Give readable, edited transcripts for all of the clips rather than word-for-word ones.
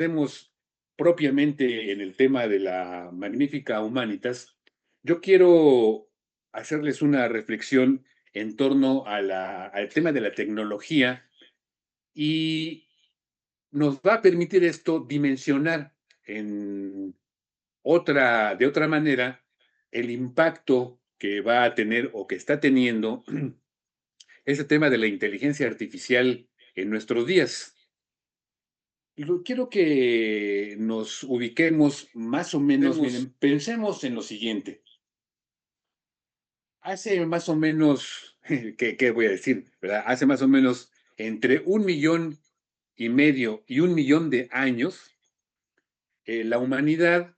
Estemos propiamente en el tema de la Magnífica Humanitas, yo quiero hacerles una reflexión en torno al tema de la tecnología y nos va a permitir esto dimensionar de otra manera el impacto que va a tener o que está teniendo ese tema de la inteligencia artificial en nuestros días. Quiero que nos ubiquemos más o menos, Vemos, miren, pensemos en lo siguiente. Hace más o menos, ¿qué voy a decir? ¿Verdad? Hace más o menos entre 1,5 millones y 1 millón de años, la humanidad,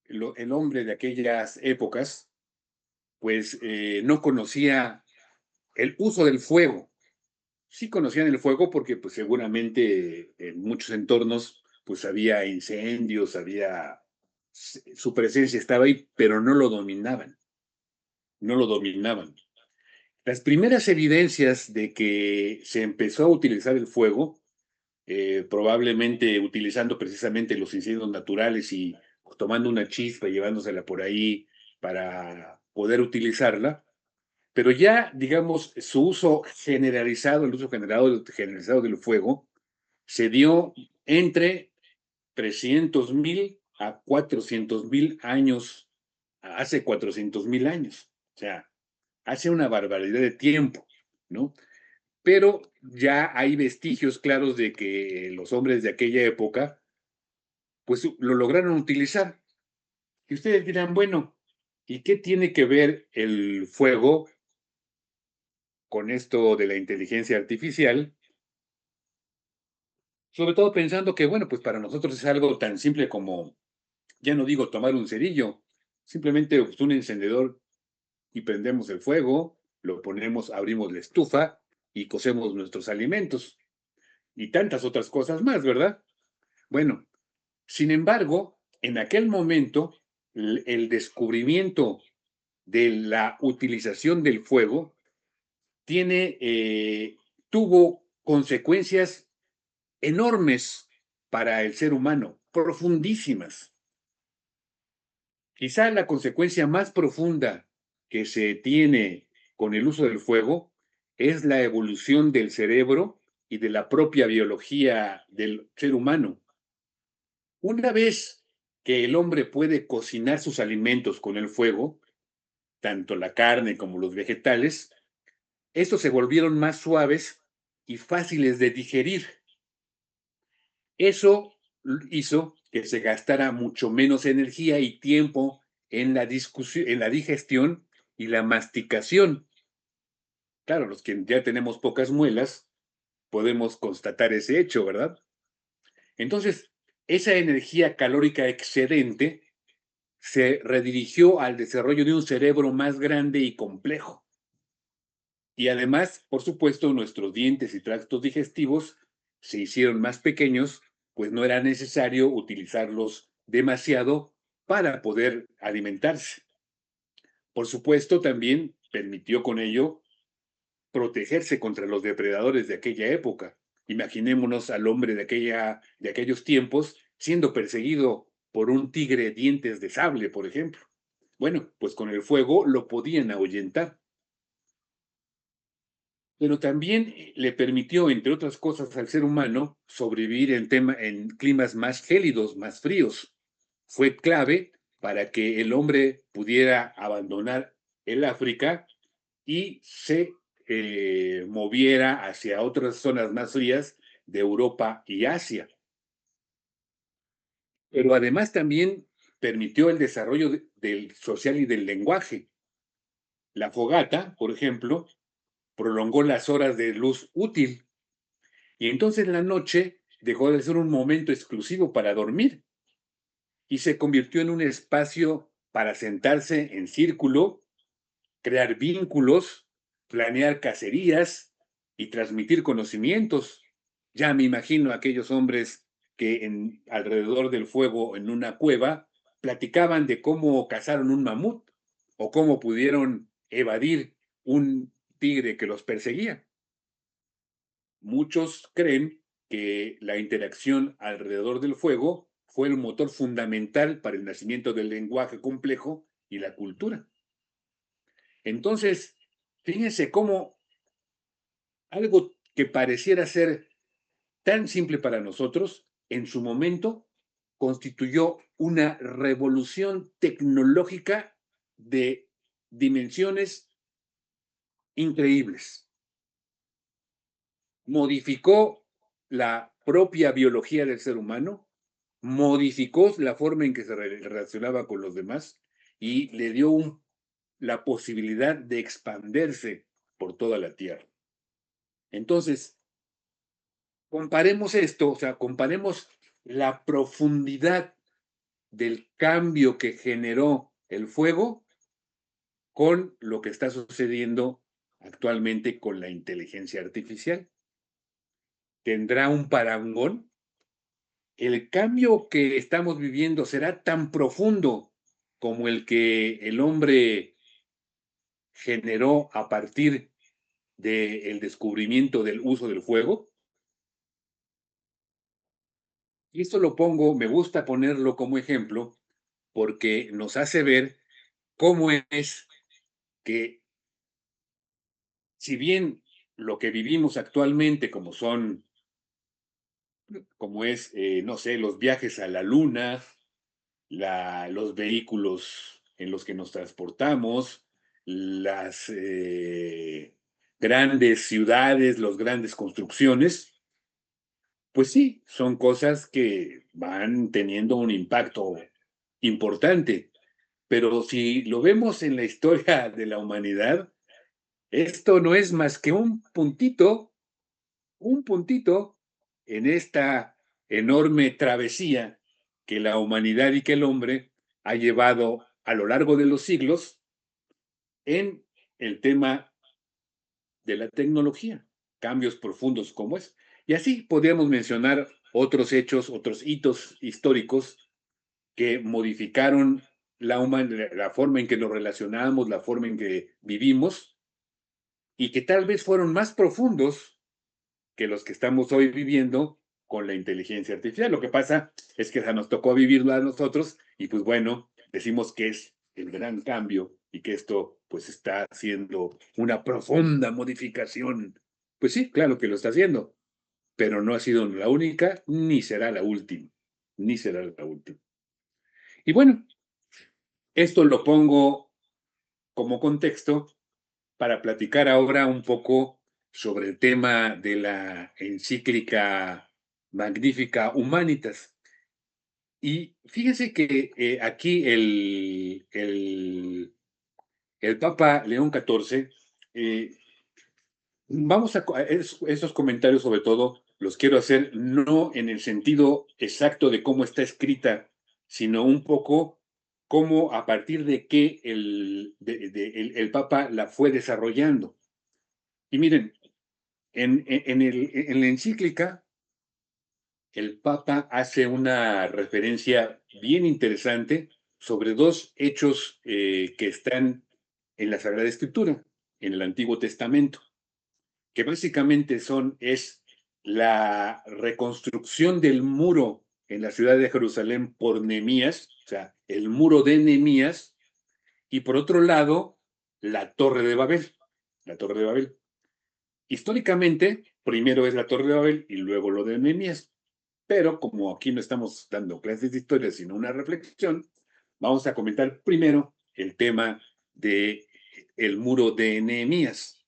el hombre de aquellas épocas, pues no conocía el uso del fuego. Sí conocían el fuego porque pues seguramente en muchos entornos pues había incendios, su presencia estaba ahí, pero no lo dominaban, no lo dominaban. Las primeras evidencias de que se empezó a utilizar el fuego, probablemente utilizando precisamente los incendios naturales y pues, tomando una chispa y llevándosela por ahí para poder utilizarla, pero ya, digamos, su uso generalizado, el uso generalizado del fuego, se dio entre 300,000 a 400,000 años, hace 400,000 años. O sea, hace una barbaridad de tiempo, ¿no? Pero ya hay vestigios claros de que los hombres de aquella época, pues lo lograron utilizar. Y ustedes dirán, bueno, ¿y qué tiene que ver el fuego con esto de la inteligencia artificial? Sobre todo pensando que, bueno, pues para nosotros es algo tan simple como, ya no digo tomar un cerillo, simplemente pues, un encendedor y prendemos el fuego, lo ponemos, abrimos la estufa y cocemos nuestros alimentos y tantas otras cosas más, ¿verdad? Bueno, sin embargo, en aquel momento, el descubrimiento de la utilización del fuego tuvo consecuencias enormes para el ser humano, profundísimas. Quizá la consecuencia más profunda que se tiene con el uso del fuego es la evolución del cerebro y de la propia biología del ser humano. Una vez que el hombre puede cocinar sus alimentos con el fuego, tanto la carne como los vegetales, estos se volvieron más suaves y fáciles de digerir. Eso hizo que se gastara mucho menos energía y tiempo en la digestión y la masticación. Claro, los que ya tenemos pocas muelas, podemos constatar ese hecho, ¿verdad? Entonces, esa energía calórica excedente se redirigió al desarrollo de un cerebro más grande y complejo. Y además, por supuesto, nuestros dientes y tractos digestivos se hicieron más pequeños, pues no era necesario utilizarlos demasiado para poder alimentarse. Por supuesto, también permitió con ello protegerse contra los depredadores de aquella época. Imaginémonos al hombre de aquellos tiempos siendo perseguido por un tigre dientes de sable, por ejemplo. Bueno, pues con el fuego lo podían ahuyentar. Pero también le permitió, entre otras cosas, al ser humano sobrevivir en climas más gélidos, más fríos. Fue clave para que el hombre pudiera abandonar el África y se moviera hacia otras zonas más frías de Europa y Asia. Pero además también permitió el desarrollo del social y del lenguaje. La fogata, por ejemplo, prolongó las horas de luz útil. Y entonces la noche dejó de ser un momento exclusivo para dormir y se convirtió en un espacio para sentarse en círculo, crear vínculos, planear cacerías y transmitir conocimientos. Ya me imagino a aquellos hombres que alrededor del fuego en una cueva platicaban de cómo cazaron un mamut o cómo pudieron evadir un tigre que los perseguía. Muchos creen que la interacción alrededor del fuego fue el motor fundamental para el nacimiento del lenguaje complejo y la cultura. Entonces, fíjense cómo algo que pareciera ser tan simple para nosotros, en su momento constituyó una revolución tecnológica de dimensiones increíbles. Modificó la propia biología del ser humano, modificó la forma en que se relacionaba con los demás y le dio la posibilidad de expandirse por toda la Tierra. Entonces, comparemos esto, o sea, comparemos la profundidad del cambio que generó el fuego con lo que está sucediendo actualmente con la inteligencia artificial. ¿Tendrá un parangón? ¿El cambio que estamos viviendo será tan profundo como el que el hombre generó a partir del descubrimiento del uso del fuego? Y esto lo pongo, me gusta ponerlo como ejemplo, porque nos hace ver cómo es que, si bien lo que vivimos actualmente, como es, no sé, los viajes a la luna, los vehículos en los que nos transportamos, las grandes ciudades, las grandes construcciones, pues sí, son cosas que van teniendo un impacto importante. Pero si lo vemos en la historia de la humanidad, esto no es más que un puntito en esta enorme travesía que la humanidad y que el hombre ha llevado a lo largo de los siglos en el tema de la tecnología, cambios profundos como es. Y así podríamos mencionar otros hechos, otros hitos históricos que modificaron la forma en que nos relacionamos, la forma en que vivimos, y que tal vez fueron más profundos que los que estamos hoy viviendo con la inteligencia artificial. Lo que pasa es que ya nos tocó vivirlo a nosotros y pues bueno, decimos que es el gran cambio y que esto pues está haciendo una profunda modificación. Pues sí, claro que lo está haciendo, pero no ha sido la única ni será la última, ni será la última. Y bueno, esto lo pongo como contexto para platicar ahora un poco sobre el tema de la encíclica Magnifica Humanitas. Y fíjense que aquí el Papa León XIV, vamos esos comentarios sobre todo los quiero hacer no en el sentido exacto de cómo está escrita, sino un poco cómo a partir de qué el Papa la fue desarrollando. Y miren, en la encíclica, el Papa hace una referencia bien interesante sobre dos hechos que están en la Sagrada Escritura, en el Antiguo Testamento, que básicamente es la reconstrucción del muro en la ciudad de Jerusalén por Nehemías, o sea, el muro de Nehemías, y por otro lado, la Torre de Babel, la Torre de Babel. Históricamente, primero es la Torre de Babel y luego lo de Nehemías. Pero como aquí no estamos dando clases de historia, sino una reflexión, vamos a comentar primero el tema de el muro de Nehemías.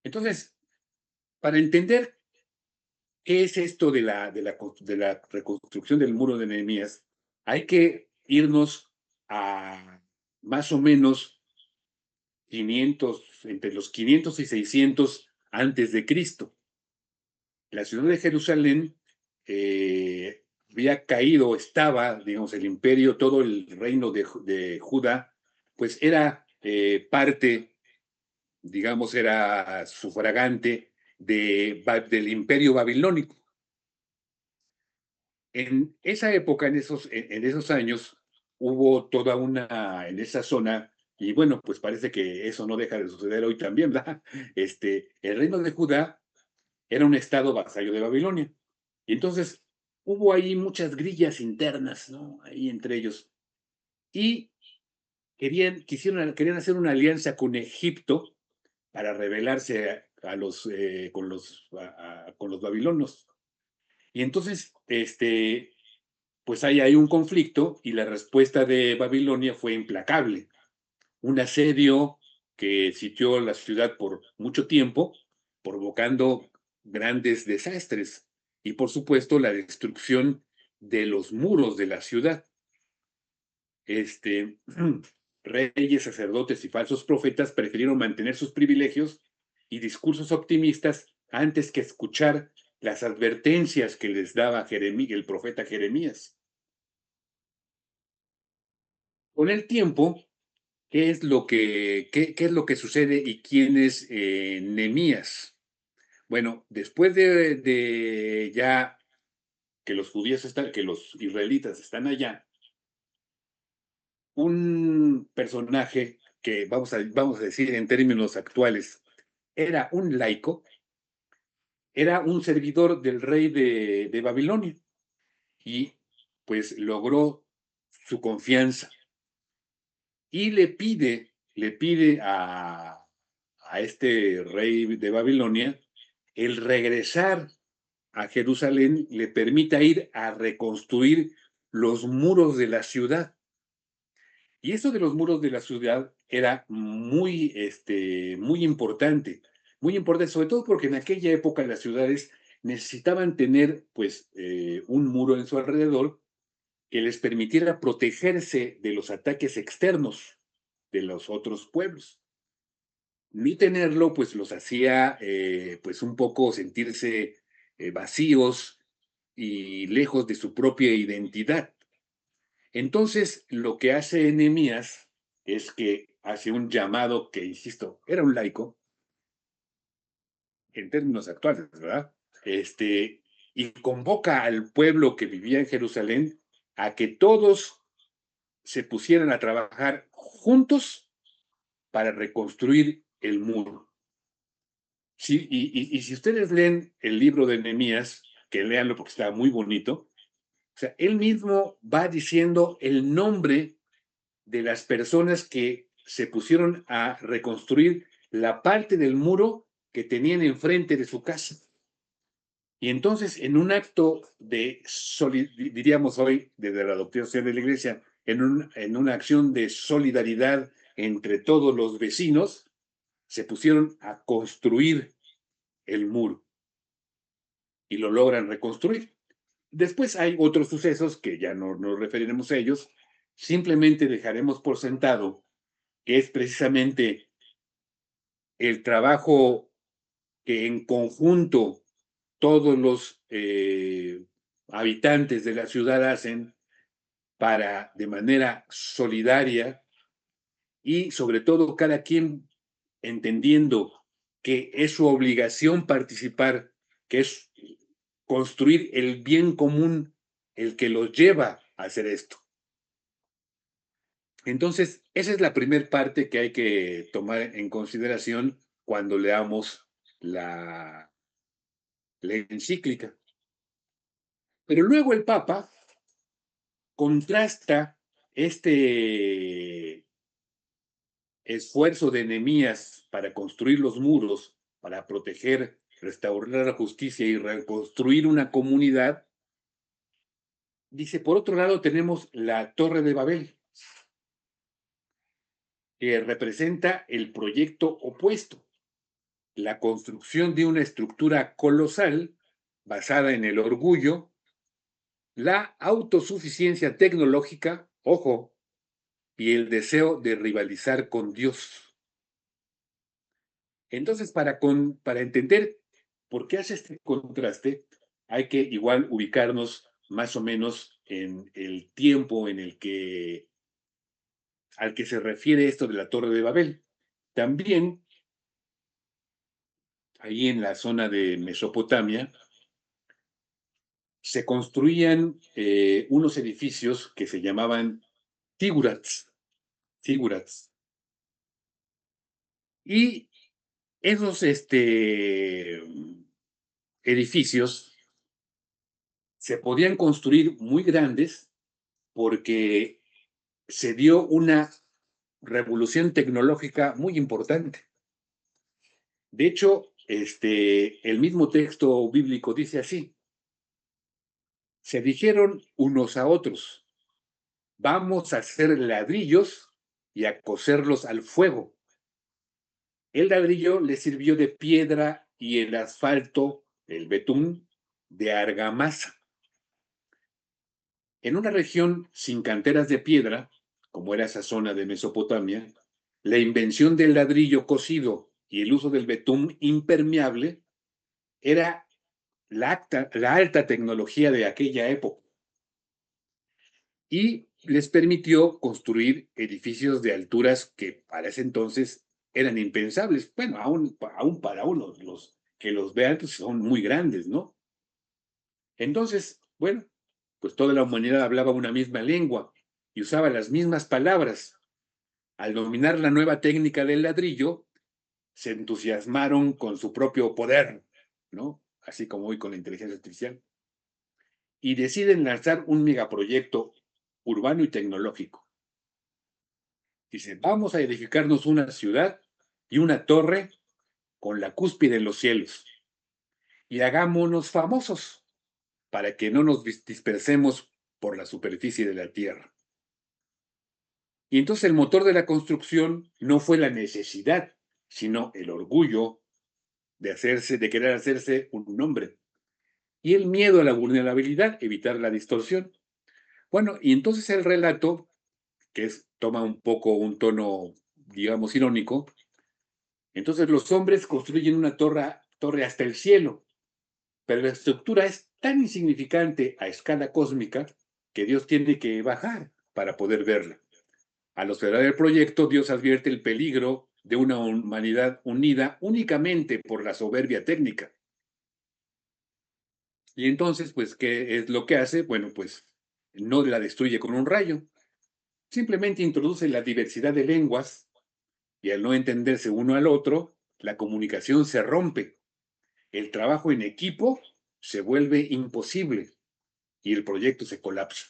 Entonces, para entender qué es esto de la reconstrucción del muro de Nehemías, hay que irnos a más o menos 500, entre los 500 y 600 antes de Cristo. La ciudad de Jerusalén había caído, estaba, digamos, el imperio, todo el reino de Judá, pues era parte, digamos, era sufragante del imperio babilónico. En esa época, en esos años, hubo toda en esa zona, y bueno, pues parece que eso no deja de suceder hoy también, ¿verdad? El reino de Judá era un estado vasallo de Babilonia. Y entonces hubo ahí muchas grillas internas, ¿no? Ahí entre ellos. Y querían hacer una alianza con Egipto para rebelarse con los babilonios. Y entonces, pues hay un conflicto y la respuesta de Babilonia fue implacable. Un asedio que sitió la ciudad por mucho tiempo, provocando grandes desastres y, por supuesto, la destrucción de los muros de la ciudad. Este, Reyes, sacerdotes y falsos profetas prefirieron mantener sus privilegios y discursos optimistas antes que escuchar las advertencias que les daba el profeta Jeremías. Con el tiempo, qué es lo que sucede y quién es Nehemías? Bueno, después de ya que los israelitas están allá, un personaje que vamos a decir en términos actuales, era un laico, era un servidor del rey de Babilonia y pues logró su confianza y le pide a este rey de Babilonia el regresar a Jerusalén le permita ir a reconstruir los muros de la ciudad. Y eso de los muros de la ciudad era muy importante, sobre todo porque en aquella época las ciudades necesitaban tener, pues, un muro en su alrededor que les permitiera protegerse de los ataques externos de los otros pueblos. Ni tenerlo, pues, los hacía, pues, un poco sentirse vacíos y lejos de su propia identidad. Entonces, lo que hace Nehemías es que hace un llamado que, insisto, era un laico, en términos actuales, ¿verdad? Y convoca al pueblo que vivía en Jerusalén a que todos se pusieran a trabajar juntos para reconstruir el muro. Sí, y si ustedes leen el libro de Nehemías, que léanlo porque está muy bonito, o sea, él mismo va diciendo el nombre de las personas que se pusieron a reconstruir la parte del muro que tenían enfrente de su casa. Y entonces, en un acto diríamos hoy, desde la doctrina social de la Iglesia, en una acción de solidaridad entre todos los vecinos, se pusieron a construir el muro y lo logran reconstruir. Después hay otros sucesos que ya no nos referiremos a ellos, simplemente dejaremos por sentado que es precisamente el trabajo que en conjunto todos los habitantes de la ciudad hacen para, de manera solidaria y sobre todo cada quien entendiendo que es su obligación participar, que es construir el bien común el que los lleva a hacer esto. Entonces, esa es la primera parte que hay que tomar en consideración cuando leamos la encíclica. Pero luego el Papa contrasta este esfuerzo de Nehemías para construir los muros, para proteger, restaurar la justicia y reconstruir una comunidad. Dice, por otro lado tenemos la Torre de Babel, que representa el proyecto opuesto, la construcción de una estructura colosal basada en el orgullo, la autosuficiencia tecnológica, ojo, y el deseo de rivalizar con Dios. Entonces, para entender por qué hace este contraste, hay que igual ubicarnos más o menos en el tiempo al que se refiere esto de la Torre de Babel. También, ahí en la zona de Mesopotamia, se construían unos edificios que se llamaban figurats. Y esos edificios se podían construir muy grandes porque se dio una revolución tecnológica muy importante. De hecho, el mismo texto bíblico dice así: se dijeron unos a otros, vamos a hacer ladrillos y a coserlos al fuego. El ladrillo le sirvió de piedra y el asfalto, el betún, de argamasa. En una región sin canteras de piedra, como era esa zona de Mesopotamia, la invención del ladrillo cocido y el uso del betún impermeable era la alta tecnología de aquella época y les permitió construir edificios de alturas que para ese entonces eran impensables. Bueno, aún para uno, los que los vean, pues son muy grandes, ¿no? Entonces, bueno, pues toda la humanidad hablaba una misma lengua y usaba las mismas palabras. Al dominar la nueva técnica del ladrillo, se entusiasmaron con su propio poder, ¿no? Así como hoy con la inteligencia artificial, y deciden lanzar un megaproyecto urbano y tecnológico. Dice, vamos a edificarnos una ciudad y una torre con la cúspide en los cielos y hagámonos famosos para que no nos dispersemos por la superficie de la tierra. Y entonces el motor de la construcción no fue la necesidad, sino el orgullo de querer hacerse un nombre y el miedo a la vulnerabilidad, evitar la distorsión. Bueno, y entonces el relato, toma un poco un tono, digamos, irónico. Entonces los hombres construyen una torre hasta el cielo, pero la estructura es tan insignificante a escala cósmica que Dios tiene que bajar para poder verla. Al observar el proyecto, Dios advierte el peligro de una humanidad unida únicamente por la soberbia técnica. Y entonces, pues, ¿qué es lo que hace? Bueno, pues no la destruye con un rayo, simplemente introduce la diversidad de lenguas y al no entenderse uno al otro, la comunicación se rompe, el trabajo en equipo se vuelve imposible y el proyecto se colapsa.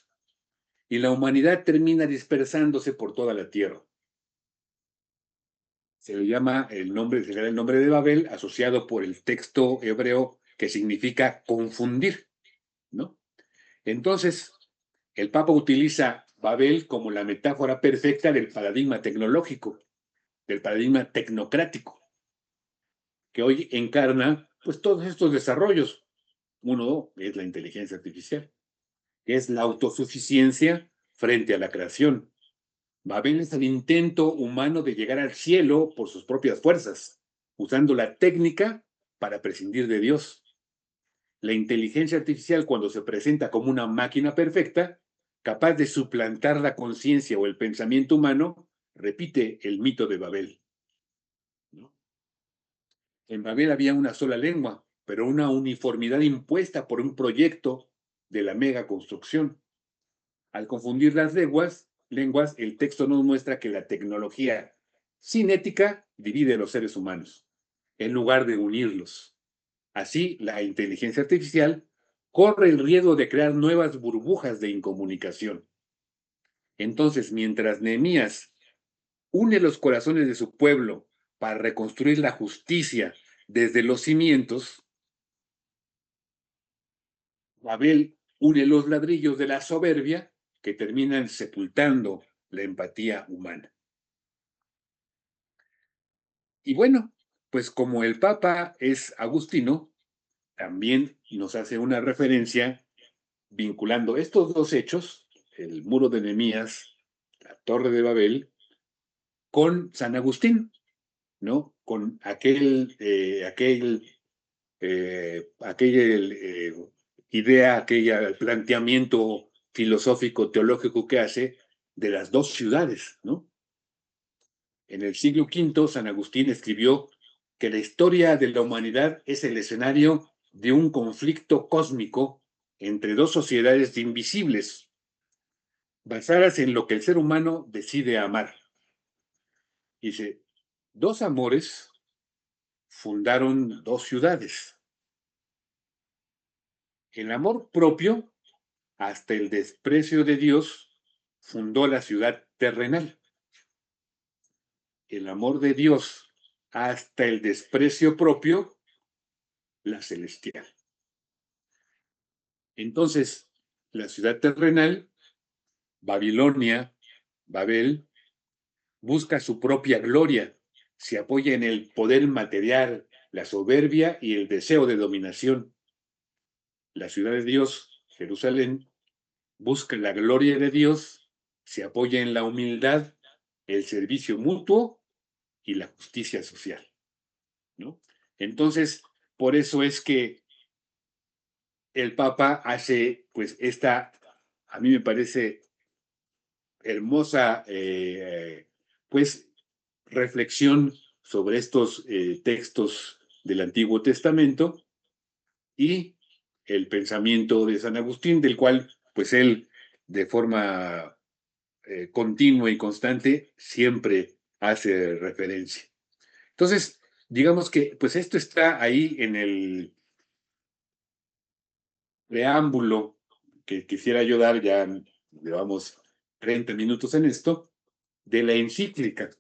Y la humanidad termina dispersándose por toda la tierra. Se le llama se le da el nombre de Babel, asociado por el texto hebreo que significa confundir, ¿no? Entonces, el Papa utiliza Babel como la metáfora perfecta del paradigma tecnológico, del paradigma tecnocrático, que hoy encarna pues todos estos desarrollos. Uno es la inteligencia artificial, que es la autosuficiencia frente a la creación. Babel es el intento humano de llegar al cielo por sus propias fuerzas, usando la técnica para prescindir de Dios. La inteligencia artificial, cuando se presenta como una máquina perfecta, capaz de suplantar la conciencia o el pensamiento humano, repite el mito de Babel, ¿no? En Babel había una sola lengua, pero una uniformidad impuesta por un proyecto de la mega construcción. Al confundir las lenguas, el texto nos muestra que la tecnología cinética divide a los seres humanos, en lugar de unirlos. Así, la inteligencia artificial corre el riesgo de crear nuevas burbujas de incomunicación. Entonces, mientras Nehemías une los corazones de su pueblo para reconstruir la justicia desde los cimientos, Babel une los ladrillos de la soberbia que terminan sepultando la empatía humana. Y bueno, pues como el Papa es agustino, también nos hace una referencia vinculando estos dos hechos, el muro de Nehemías, la torre de Babel, con San Agustín, ¿no? Con aquella idea, aquel planteamiento filosófico, teológico que hace de las dos ciudades, ¿no? En el siglo V, San Agustín escribió que la historia de la humanidad es el escenario de un conflicto cósmico entre dos sociedades invisibles, basadas en lo que el ser humano decide amar. Dice, dos amores fundaron dos ciudades. El amor propio, hasta el desprecio de Dios, fundó la ciudad terrenal. El amor de Dios, hasta el desprecio propio, la celestial. Entonces, la ciudad terrenal, Babilonia, Babel, busca su propia gloria, se apoya en el poder material, la soberbia y el deseo de dominación. La ciudad de Dios, Jerusalén, busca la gloria de Dios, se apoya en la humildad, el servicio mutuo y la justicia social, ¿no? Entonces, por eso es que el Papa hace, pues, esta, a mí me parece hermosa, pues, reflexión sobre estos textos del Antiguo Testamento y el pensamiento de San Agustín, del cual, pues, él, de forma continua y constante, siempre hace referencia. Entonces, digamos que, pues, esto está ahí en el preámbulo que quisiera yo dar, ya llevamos 30 minutos en esto, de la encíclica.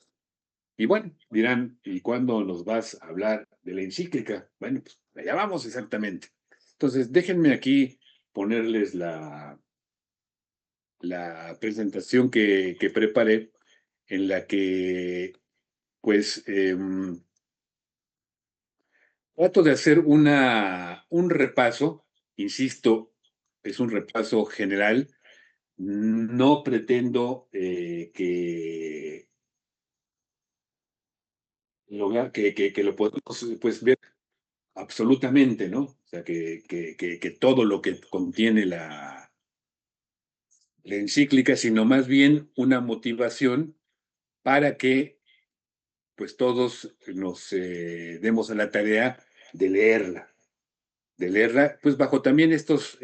Y bueno, dirán, ¿y cuándo nos vas a hablar de la encíclica? Bueno, pues allá vamos exactamente. Entonces, déjenme aquí ponerles la presentación que preparé, en la que, pues, trato de hacer un repaso, insisto, es un repaso general. No pretendo que lo podamos, pues, ver absolutamente, ¿no? O sea, que todo lo que contiene la encíclica, sino más bien una motivación para que, pues, todos nos demos a la tarea de leerla, pues, bajo también estos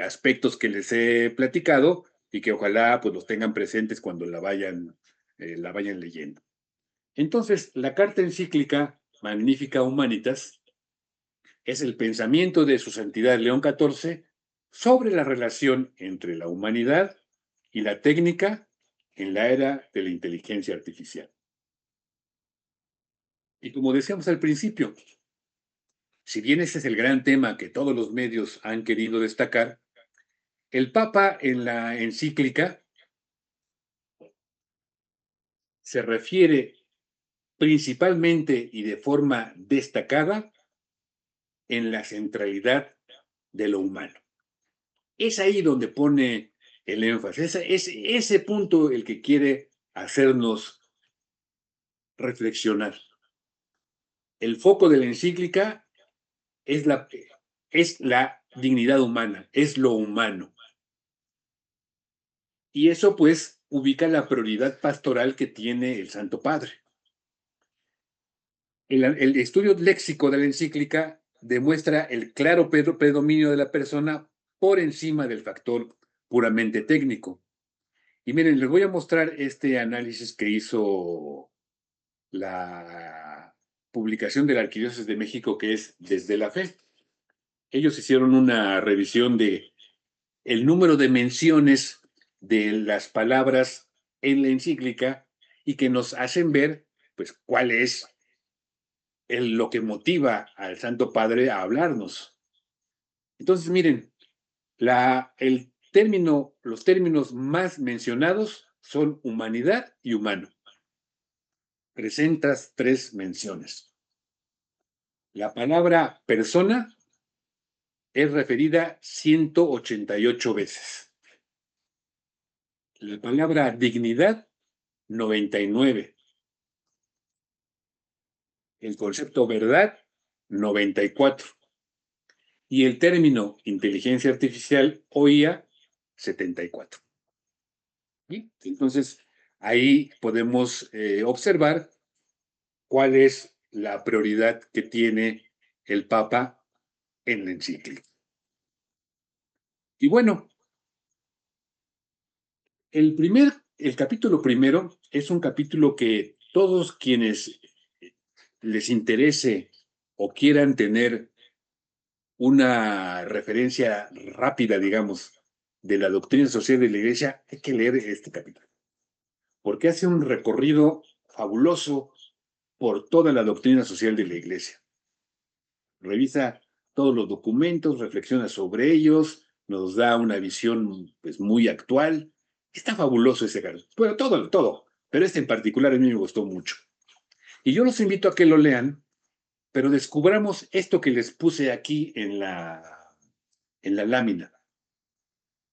aspectos que les he platicado y que ojalá, pues, los tengan presentes cuando la vayan leyendo. Entonces, la carta encíclica Magnificat Humanitas es el pensamiento de su santidad León XIV sobre la relación entre la humanidad y la técnica en la era de la inteligencia artificial. Y como decíamos al principio, si bien ese es el gran tema que todos los medios han querido destacar, el Papa en la encíclica se refiere principalmente y de forma destacada en la centralidad de lo humano. Es ahí donde pone el énfasis, es ese punto el que quiere hacernos reflexionar. El foco de la encíclica es la dignidad humana, es lo humano. Y eso, pues, ubica la prioridad pastoral que tiene el Santo Padre. El estudio léxico de la encíclica demuestra el claro predominio de la persona por encima del factor puramente técnico. Y miren, les voy a mostrar este análisis que hizo la publicación de la Arquidiócesis de México, que es Desde la Fe. Ellos hicieron una revisión de el número de menciones de las palabras en la encíclica y que nos hacen ver, pues, cuál es lo que motiva al Santo Padre a hablarnos. Entonces, miren, los términos más mencionados son humanidad y humano. Presentas 3 menciones. La palabra persona es referida 188 veces. La palabra dignidad, 99. El concepto verdad, 94. Y el término inteligencia artificial o IA, 74. ¿Sí? Entonces, ahí podemos observar cuál es la prioridad que tiene el Papa en la encíclica. Y bueno, el capítulo primero es un capítulo que todos quienes les interese o quieran tener una referencia rápida, digamos, de la doctrina social de la Iglesia, hay que leer este capítulo, porque hace un recorrido fabuloso por toda la doctrina social de la Iglesia. Revisa todos los documentos, reflexiona sobre ellos, nos da una visión pues, muy actual. Está fabuloso ese capítulo. Bueno, todo, pero este en particular a mí me gustó mucho. Y yo los invito a que lo lean, pero descubramos esto que les puse aquí en la lámina,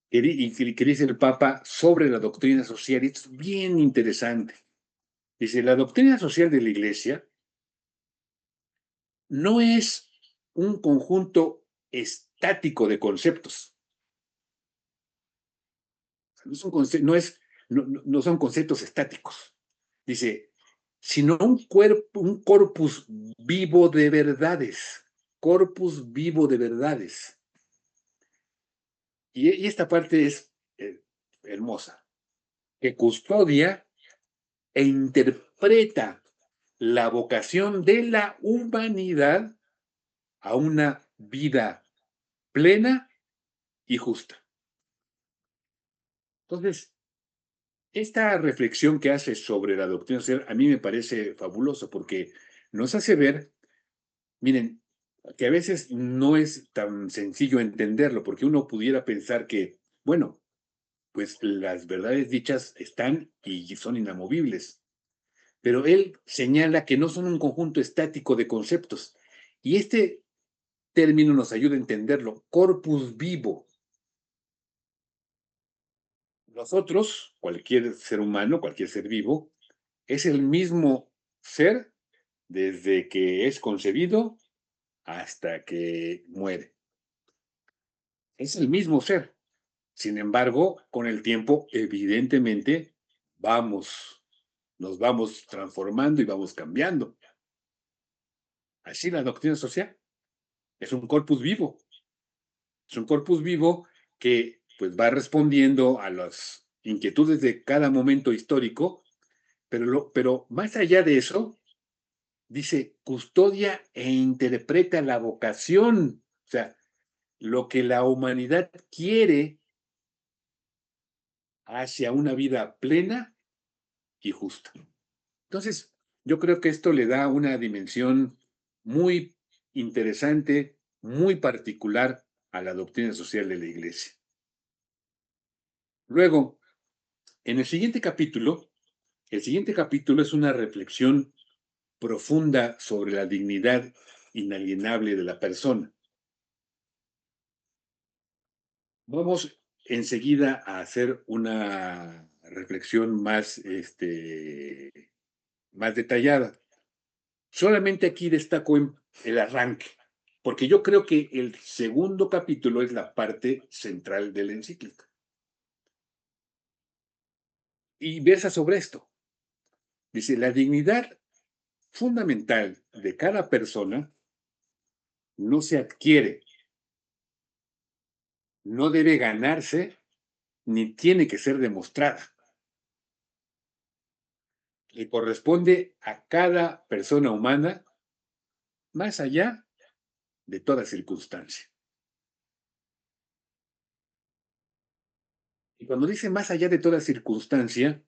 que dice el Papa sobre la doctrina social. Y esto es bien interesante. Dice, la doctrina social de la Iglesia no es un conjunto estático de conceptos. No son conceptos estáticos. Dice, sino un corpus vivo de verdades. Corpus vivo de verdades. Y esta parte es hermosa, que custodia e interpreta la vocación de la humanidad a una vida plena y justa. Entonces, esta reflexión que hace sobre la doctrina social a mí me parece fabuloso porque nos hace ver, miren, que a veces no es tan sencillo entenderlo, porque uno pudiera pensar que, bueno, pues las verdades dichas están y son inamovibles, pero él señala que no son un conjunto estático de conceptos. Y este término nos ayuda a entenderlo, corpus vivo. Nosotros, cualquier ser humano, cualquier ser vivo, es el mismo ser desde que es concebido hasta que muere. Es el mismo ser. Sin embargo, con el tiempo, evidentemente, nos vamos transformando y vamos cambiando. Así la doctrina social es un corpus vivo. Es un corpus vivo que pues va respondiendo a las inquietudes de cada momento histórico, pero más allá de eso, dice, custodia e interpreta la vocación, o sea, lo que la humanidad quiere hacia una vida plena y justa. Entonces, yo creo que esto le da una dimensión muy interesante, muy particular a la doctrina social de la Iglesia. Luego, en el siguiente capítulo es una reflexión profunda sobre la dignidad inalienable de la persona. Vamos enseguida a hacer una reflexión más detallada. Solamente aquí destaco el arranque, porque yo creo que el segundo capítulo es la parte central de la encíclica. Y versa sobre esto. Dice, la dignidad fundamental de cada persona no se adquiere, no debe ganarse, ni tiene que ser demostrada. Le corresponde a cada persona humana más allá de toda circunstancia. Y cuando dice más allá de toda circunstancia,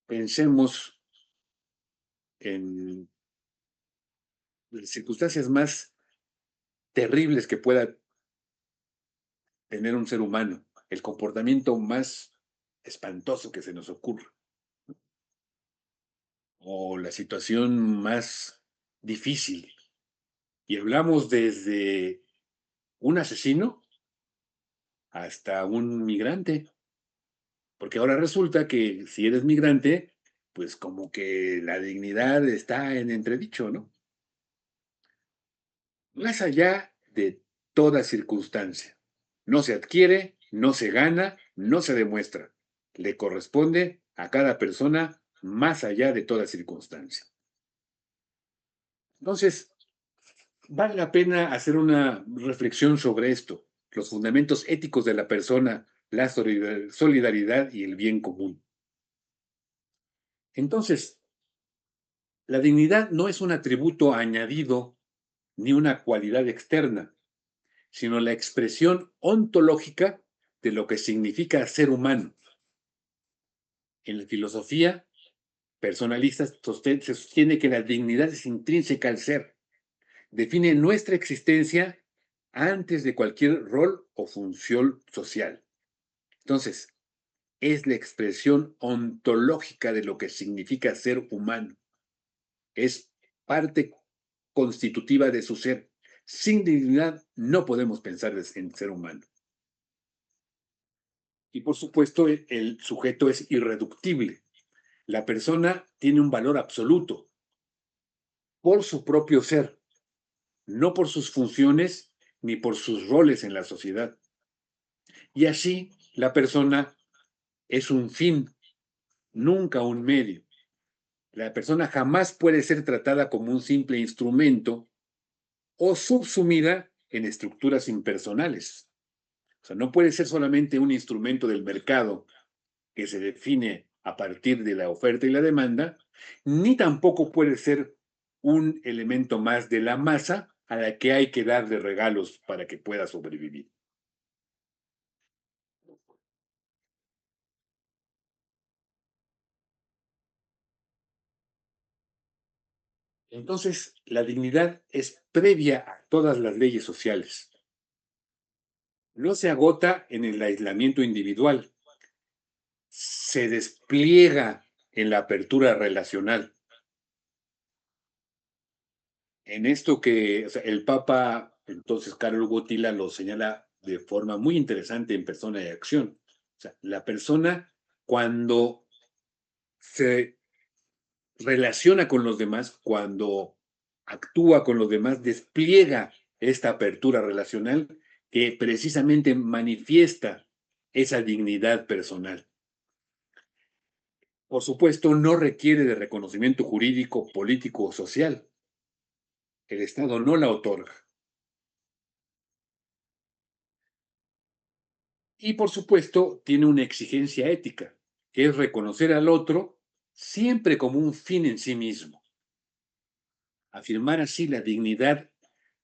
pensemos en las circunstancias más terribles que pueda tener un ser humano, el comportamiento más espantoso que se nos ocurra, o la situación más difícil. Y hablamos desde un asesino hasta un migrante, porque ahora resulta que si eres migrante, pues como que la dignidad está en entredicho, ¿no? Más allá de toda circunstancia. No se adquiere, no se gana, no se demuestra. Le corresponde a cada persona más allá de toda circunstancia. Entonces, vale la pena hacer una reflexión sobre esto, los fundamentos éticos de la persona, la solidaridad y el bien común. Entonces, la dignidad no es un atributo añadido ni una cualidad externa, sino la expresión ontológica de lo que significa ser humano. En la filosofía personalista se sostiene que la dignidad es intrínseca al ser, define nuestra existencia antes de cualquier rol o función social. Entonces, es la expresión ontológica de lo que significa ser humano. Es parte constitutiva de su ser. Sin dignidad no podemos pensar en ser humano. Y por supuesto, el sujeto es irreductible. La persona tiene un valor absoluto por su propio ser, no por sus funciones ni por sus roles en la sociedad. Y así, la persona es un fin, nunca un medio. La persona jamás puede ser tratada como un simple instrumento o subsumida en estructuras impersonales. O sea, no puede ser solamente un instrumento del mercado que se define a partir de la oferta y la demanda, ni tampoco puede ser un elemento más de la masa a la que hay que darle regalos para que pueda sobrevivir. Entonces, la dignidad es previa a todas las leyes sociales. No se agota en el aislamiento individual, se despliega en la apertura relacional. En esto que o sea, el Papa, entonces Karol Wojtyla lo señala de forma muy interesante en Persona y Acción. O sea, la persona cuando se relaciona con los demás, cuando actúa con los demás, despliega esta apertura relacional que precisamente manifiesta esa dignidad personal. Por supuesto, no requiere de reconocimiento jurídico, político o social. El Estado no la otorga. Y por supuesto, tiene una exigencia ética, que es reconocer al otro siempre como un fin en sí mismo. Afirmar así la dignidad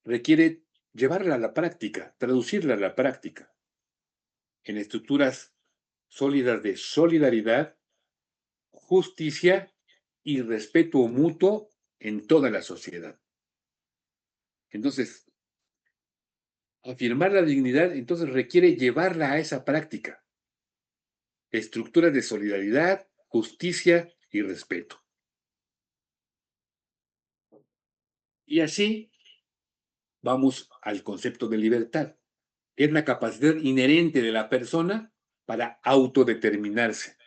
requiere llevarla a la práctica, traducirla a la práctica, en estructuras sólidas de solidaridad, justicia y respeto mutuo en toda la sociedad. Entonces, afirmar la dignidad entonces requiere llevarla a esa práctica, estructuras de solidaridad, justicia y respeto. Y así vamos al concepto de libertad, que es la capacidad inherente de la persona para autodeterminarse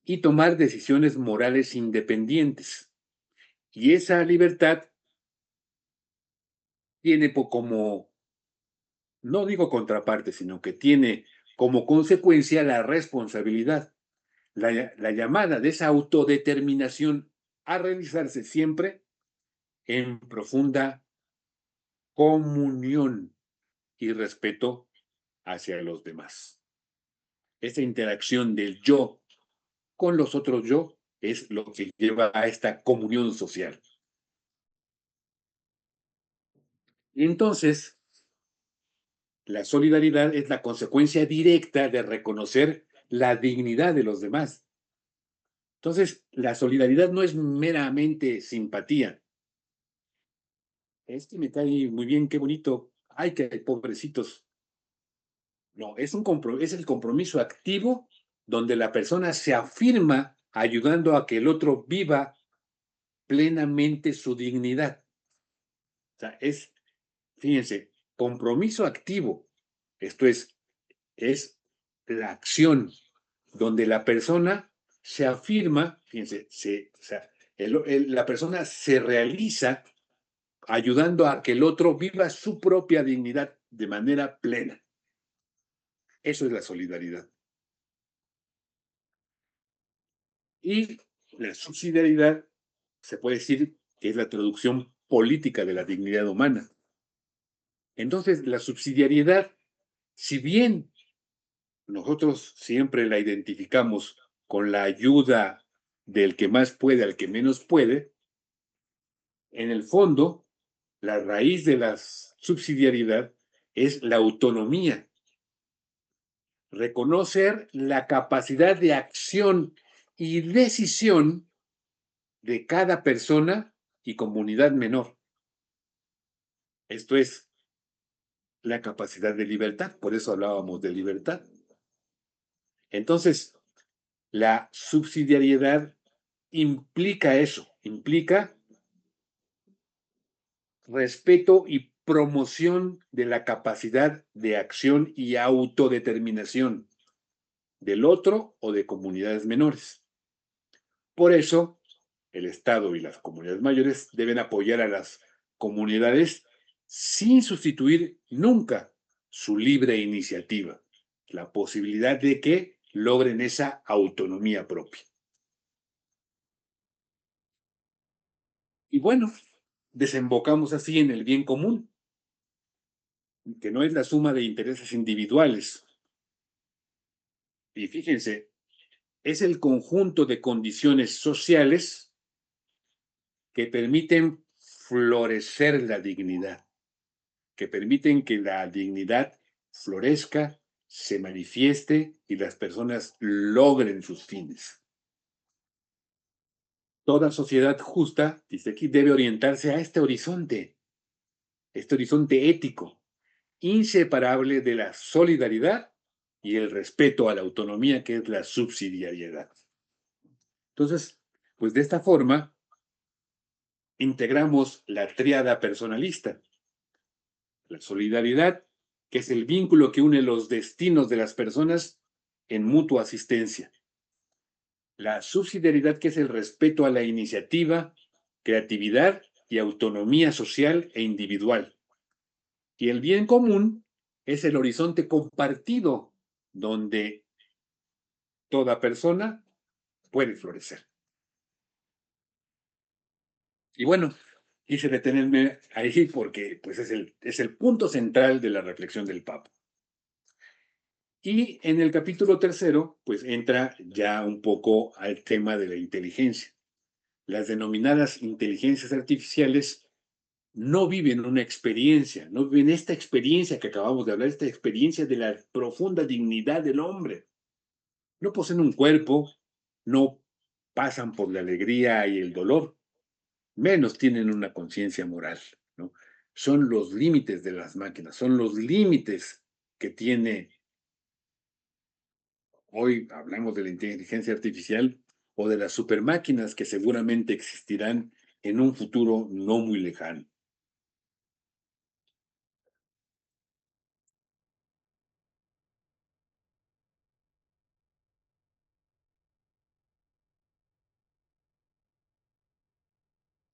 y tomar decisiones morales independientes. Y esa libertad tiene como, no digo contraparte, sino que tiene como consecuencia la responsabilidad, la llamada de esa autodeterminación a realizarse siempre en profunda comunión y respeto hacia los demás. Esa interacción del yo con los otros yo es lo que lleva a esta comunión social. Y entonces, la solidaridad es la consecuencia directa de reconocer la dignidad de los demás. Entonces, la solidaridad no es meramente simpatía. Es que me cae muy bien, qué bonito. Ay, qué pobrecitos. No, es el compromiso activo donde la persona se afirma ayudando a que el otro viva plenamente su dignidad. O sea, fíjense, compromiso activo. Esto es la acción donde la persona se afirma, fíjense, o sea, la persona se realiza ayudando a que el otro viva su propia dignidad de manera plena. Eso es la solidaridad. Y la subsidiariedad se puede decir que es la traducción política de la dignidad humana. Entonces, la subsidiariedad, si bien nosotros siempre la identificamos con la ayuda del que más puede al que menos puede, en el fondo La raíz de la subsidiariedad es la autonomía, reconocer la capacidad de acción y decisión de cada persona y comunidad menor. Esto es la capacidad de libertad, por eso hablábamos de libertad. Entonces, la subsidiariedad implica eso, implica respeto y promoción de la capacidad de acción y autodeterminación del otro o de comunidades menores. Por eso, el Estado y las comunidades mayores deben apoyar a las comunidades sin sustituir nunca su libre iniciativa, la posibilidad de que logren esa autonomía propia. Y bueno, desembocamos así en el bien común, que no es la suma de intereses individuales. Y fíjense, es el conjunto de condiciones sociales que permiten florecer la dignidad, que permiten que la dignidad florezca, se manifieste y las personas logren sus fines. Toda sociedad justa, dice aquí, debe orientarse a este horizonte ético, inseparable de la solidaridad y el respeto a la autonomía, que es la subsidiariedad. Entonces, pues de esta forma, integramos la tríada personalista, la solidaridad, que es el vínculo que une los destinos de las personas en mutua asistencia, la subsidiariedad, que es el respeto a la iniciativa, creatividad y autonomía social e individual, y el bien común es el horizonte compartido donde toda persona puede florecer. Y bueno, quise detenerme ahí porque pues, es el punto central de la reflexión del Papa. Y en el capítulo tercero, pues entra ya un poco al tema de la inteligencia. Las denominadas inteligencias artificiales no viven una experiencia, no viven esta experiencia que acabamos de hablar, esta experiencia de la profunda dignidad del hombre. No poseen un cuerpo, no pasan por la alegría y el dolor, menos tienen una conciencia moral, ¿no? Son los límites de las máquinas, son los límites que tiene, hoy hablamos de la inteligencia artificial o de las supermáquinas que seguramente existirán en un futuro no muy lejano.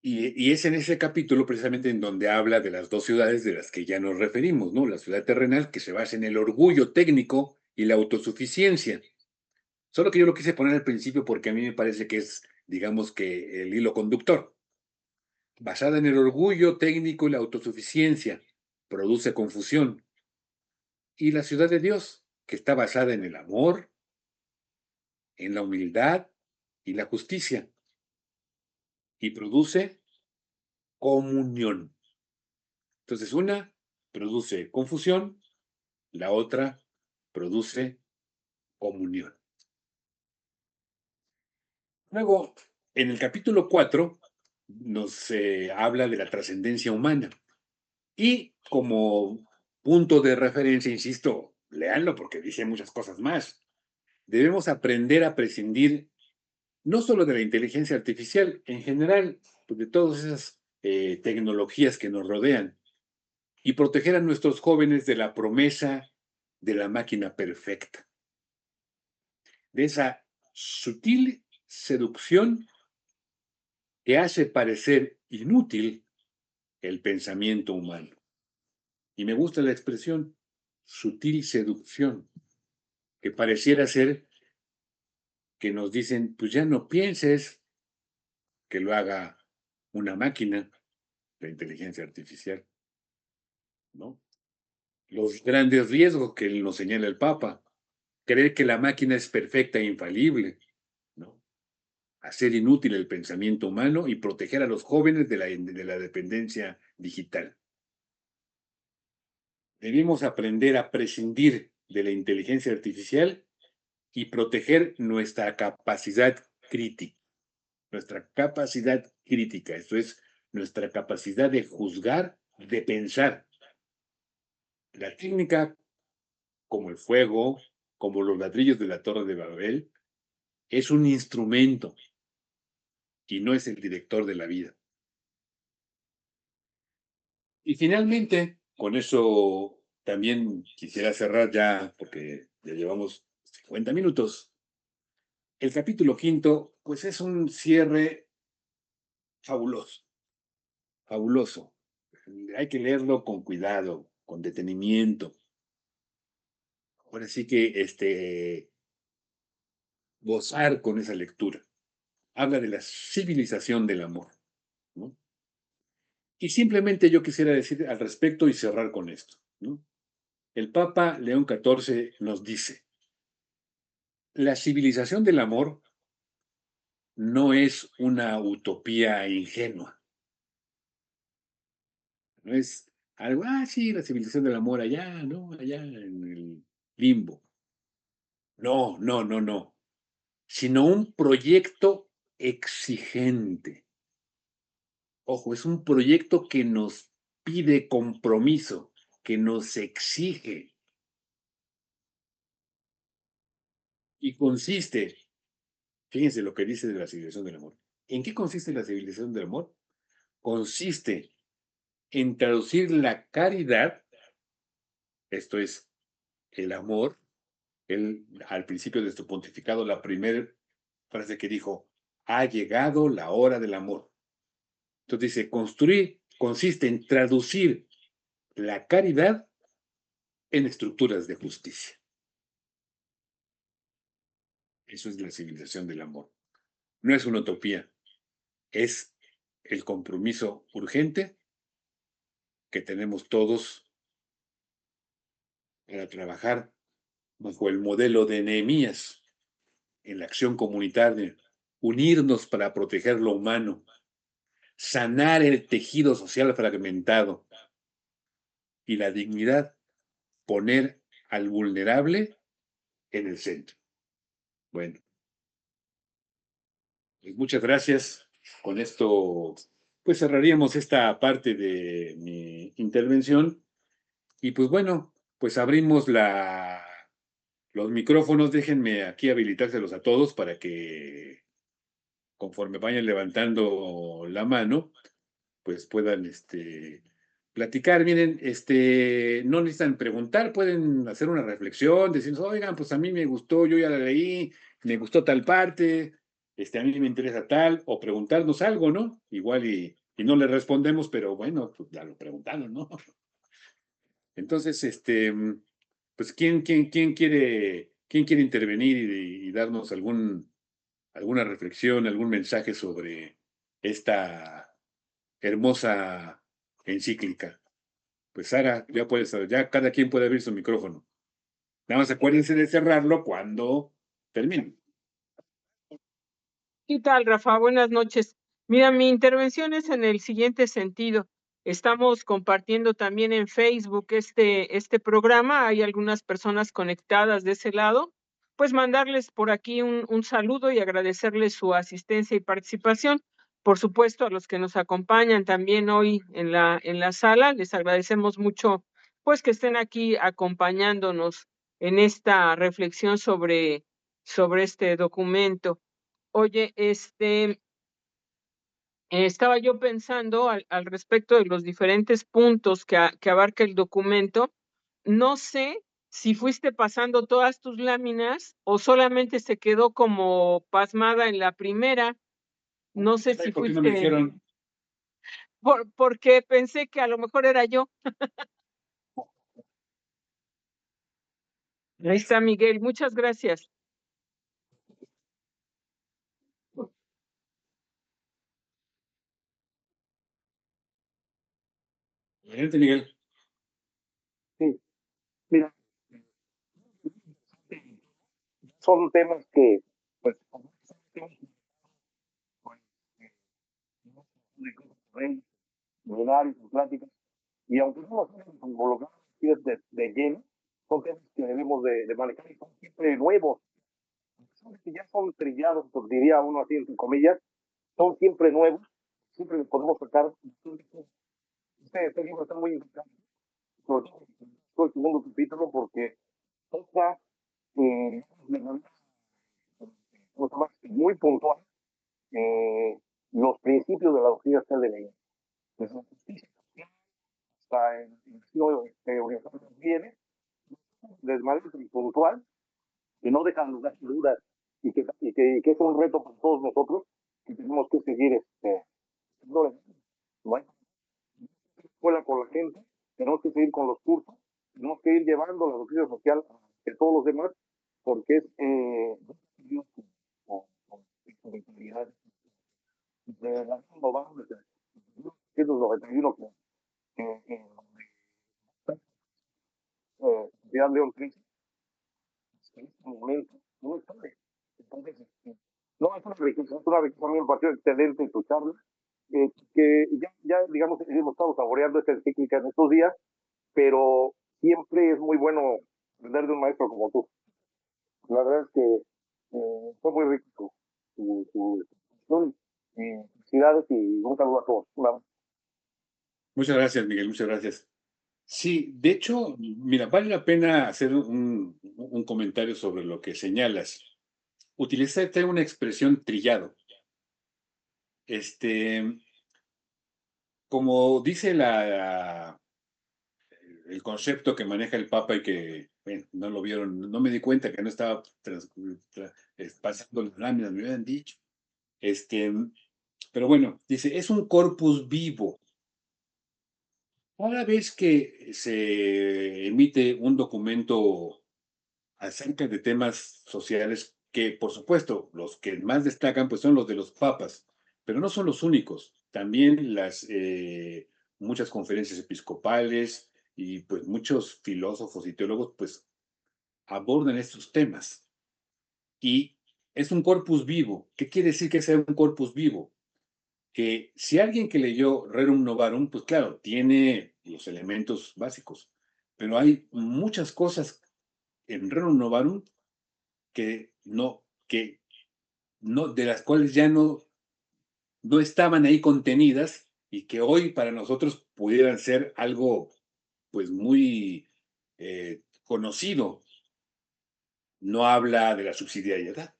Y es en ese capítulo precisamente en donde habla de las dos ciudades de las que ya nos referimos, ¿no? La ciudad terrenal, que se basa en el orgullo técnico y la autosuficiencia. Solo que yo lo quise poner al principio porque a mí me parece que es, digamos que, el hilo conductor. Basada en el orgullo técnico y la autosuficiencia, produce confusión. Y la ciudad de Dios, que está basada en el amor, en la humildad y la justicia, y produce comunión. Entonces, una produce confusión, la otra produce comunión. Luego, en el capítulo 4 nos habla de la trascendencia humana. Y como punto de referencia, insisto, léanlo porque dice muchas cosas más. Debemos aprender a prescindir no solo de la inteligencia artificial, en general, pues, de todas esas tecnologías que nos rodean y proteger a nuestros jóvenes de la promesa de la máquina perfecta, de esa sutil seducción que hace parecer inútil el pensamiento humano. Y me gusta la expresión sutil seducción, que pareciera ser que nos dicen, pues ya no pienses que lo haga una máquina, la inteligencia artificial, ¿no? Los grandes riesgos que nos señala el Papa, creer que la máquina es perfecta e infalible, ¿no? hacer inútil el pensamiento humano y proteger a los jóvenes de la dependencia digital. Debemos aprender a prescindir de la inteligencia artificial y proteger nuestra capacidad crítica. Nuestra capacidad crítica, esto es, nuestra capacidad de juzgar, de pensar. La técnica, como el fuego, como los ladrillos de la Torre de Babel, es un instrumento y no es el director de la vida. Y finalmente, con eso también quisiera cerrar ya, porque ya llevamos 50 minutos. El capítulo quinto, pues es un cierre fabuloso, fabuloso. Hay que leerlo con cuidado, con detenimiento. Ahora sí que gozar con esa lectura. Habla de la civilización del amor, ¿no? Y simplemente yo quisiera decir al respecto y cerrar con esto, ¿no? El Papa León XIV nos dice, la civilización del amor no es una utopía ingenua, no es algo, sí, la civilización del amor allá, ¿no? Allá en el limbo. No, no, no, no, sino un proyecto exigente. Ojo, es un proyecto que nos pide compromiso, que nos exige y consiste, fíjense lo que dice de la civilización del amor. ¿En qué consiste la civilización del amor? Consiste en traducir la caridad, esto es, el amor, al principio de su pontificado, la primera frase que dijo, ha llegado la hora del amor. Entonces dice, construir consiste en traducir la caridad en estructuras de justicia. Eso es la civilización del amor. No es una utopía, es el compromiso urgente que tenemos todos para trabajar bajo el modelo de Nehemías en la acción comunitaria, unirnos para proteger lo humano, sanar el tejido social fragmentado y la dignidad, poner al vulnerable en el centro. Bueno, pues muchas gracias. Con esto, pues cerraríamos esta parte de mi intervención. Y pues bueno, pues abrimos los micrófonos. Déjenme aquí habilitárselos a todos para que conforme vayan levantando la mano, pues puedan platicar. Miren, no necesitan preguntar, pueden hacer una reflexión, decir, oigan, pues a mí me gustó, yo ya la leí, me gustó tal parte, a mí me interesa tal, o preguntarnos algo, ¿no? Igual y no le respondemos, pero bueno, pues ya lo preguntaron, ¿no? Entonces, pues, ¿quién quiere intervenir y darnos alguna reflexión, algún mensaje sobre esta hermosa encíclica? Pues Sara, ya cada quien puede abrir su micrófono. Nada más acuérdense de cerrarlo cuando termine. ¿Qué tal, Rafa? Buenas noches. Mira, mi intervención es en el siguiente sentido. Estamos compartiendo también en Facebook este programa. Hay algunas personas conectadas de ese lado. Pues mandarles por aquí un saludo y agradecerles su asistencia y participación. Por supuesto, a los que nos acompañan también hoy en la sala, les agradecemos mucho pues que estén aquí acompañándonos en esta reflexión sobre este documento. Oye, estaba yo pensando al respecto de los diferentes puntos que abarca el documento. No sé si fuiste pasando todas tus láminas o solamente se quedó como pasmada en la primera. No sé si ¿Por qué no me fuiste, dijeron? porque pensé que a lo mejor era yo. Ahí está Miguel, muchas gracias. Adelante, Miguel. Sí, mira, son temas que, pues, reyes, milenarios, pláticas, y aunque no nos estemos involucrados de lleno, son temas que debemos de manejar y son siempre nuevos, que ya son trillados, pues diría uno así, entre comillas, son siempre nuevos, siempre les podemos sacar. Este libro está muy interesante, sobre todo el segundo capítulo, porque toca de manera muy puntual los principios de la doctrina social de ley. Desde la justicia social hasta el estilo orientado que viene, de manera puntual, que no dejan lugar a dudas y que es un reto para todos nosotros que tenemos que seguir no hay escuela con la gente, tenemos que seguir con los cursos, tenemos que ir llevando la doctrina social de todos los demás, porque es con mentalidad de la no desde 1991 que León Crisis, en este momento no está. Entonces, no, es una riqueza, a mí me pareció excelente tu charla, que ya, digamos, hemos estado saboreando esta encíclica en estos días, pero siempre es muy bueno aprender de un maestro como tú. La verdad es que fue muy rico tu exposición. Felicidades y un saludo a todos. Muchas gracias, Miguel, muchas gracias. Sí, de hecho, mira, vale la pena hacer un comentario sobre lo que señalas. Utilizaste una expresión trillado. Como dice el concepto que maneja el Papa y que, bueno, no lo vieron, no me di cuenta que no estaba pasando las láminas, me hubieran dicho. Pero bueno, dice, es un corpus vivo. Cada vez que se emite un documento acerca de temas sociales, que por supuesto los que más destacan pues son los de los papas, pero no son los únicos. También muchas conferencias episcopales y pues muchos filósofos y teólogos pues abordan estos temas. Y es un corpus vivo. ¿Qué quiere decir que sea un corpus vivo? Que si alguien que leyó Rerum Novarum, pues claro, tiene los elementos básicos, pero hay muchas cosas en Rerum Novarum que no, de las cuales ya no estaban ahí contenidas y que hoy para nosotros pudieran ser algo pues muy conocido. No habla de la subsidiariedad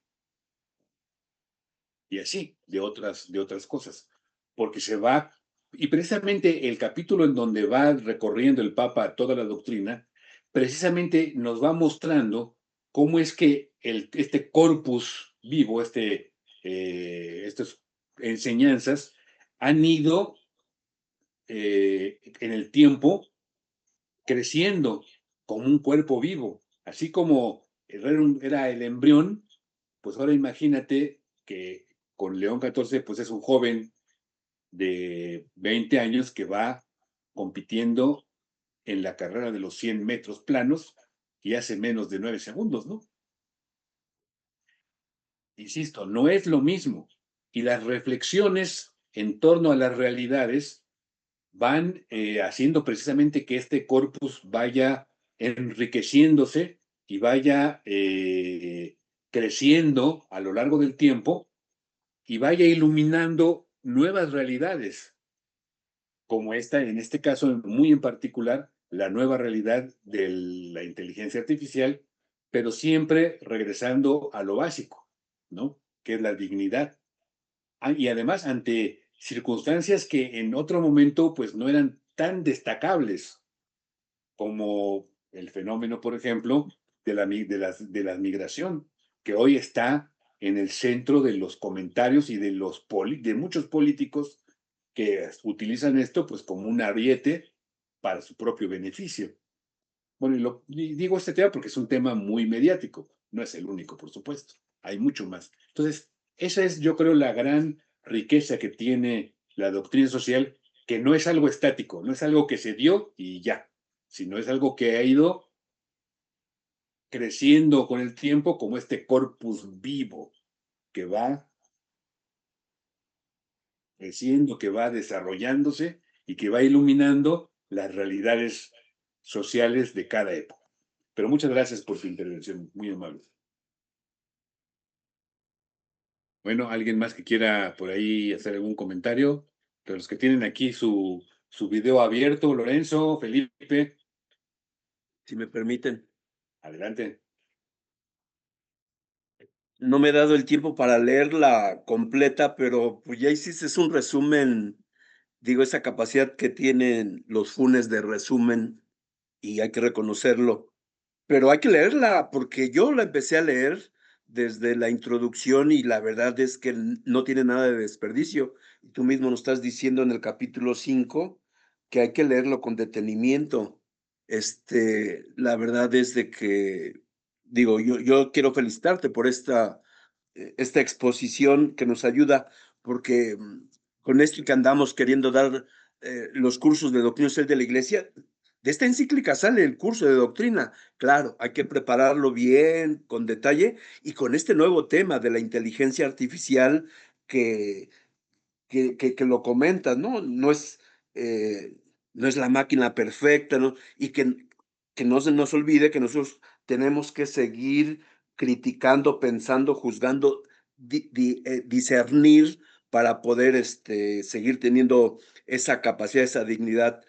y así, de otras cosas, porque se va, y precisamente el capítulo en donde va recorriendo el Papa toda la doctrina, precisamente nos va mostrando cómo es que este corpus vivo, estas enseñanzas, han ido en el tiempo creciendo como un cuerpo vivo, así como era el embrión, pues ahora imagínate que con León XIV, pues es un joven de 20 años que va compitiendo en la carrera de los 100 metros planos y hace menos de 9 segundos, ¿no? Insisto, no es lo mismo. Y las reflexiones en torno a las realidades van haciendo precisamente que este corpus vaya enriqueciéndose y vaya creciendo a lo largo del tiempo y vaya iluminando nuevas realidades, como esta, en este caso muy en particular, la nueva realidad de la inteligencia artificial, pero siempre regresando a lo básico, ¿no? Que es la dignidad. Y además ante circunstancias que en otro momento pues no eran tan destacables como el fenómeno, por ejemplo, de la migración, que hoy está en el centro de los comentarios y de muchos políticos que utilizan esto pues como un ariete para su propio beneficio. Bueno, y digo este tema porque es un tema muy mediático, no es el único, por supuesto, hay mucho más. Entonces, esa es, yo creo, la gran riqueza que tiene la doctrina social, que no es algo estático, no es algo que se dio y ya, sino es algo que ha ido creciendo con el tiempo como este corpus vivo que va creciendo, que va desarrollándose y que va iluminando las realidades sociales de cada época. Pero muchas gracias por su intervención, muy amable. Bueno, ¿alguien más que quiera por ahí hacer algún comentario? De los que tienen aquí su video abierto, Lorenzo, Felipe, Si me permiten. adelante. No me he dado el tiempo para leerla completa, pero pues ya hiciste un resumen, digo, esa capacidad que tienen los Funes de resumen, y hay que reconocerlo. Pero hay que leerla, porque yo la empecé a leer desde la introducción y la verdad es que no tiene nada de desperdicio. Y tú mismo nos estás diciendo en el capítulo 5 que hay que leerlo con detenimiento. La verdad es de que, digo, yo quiero felicitarte por esta exposición que nos ayuda, porque con esto que andamos queriendo dar los cursos de doctrina social de la iglesia, de esta encíclica sale el curso de doctrina. Claro, hay que prepararlo bien, con detalle, y con este nuevo tema de la inteligencia artificial que, que lo comentas, ¿no? No es la máquina perfecta, ¿no? Y que no se nos olvide que nosotros tenemos que seguir criticando, pensando, juzgando, discernir para poder seguir teniendo esa capacidad, esa dignidad.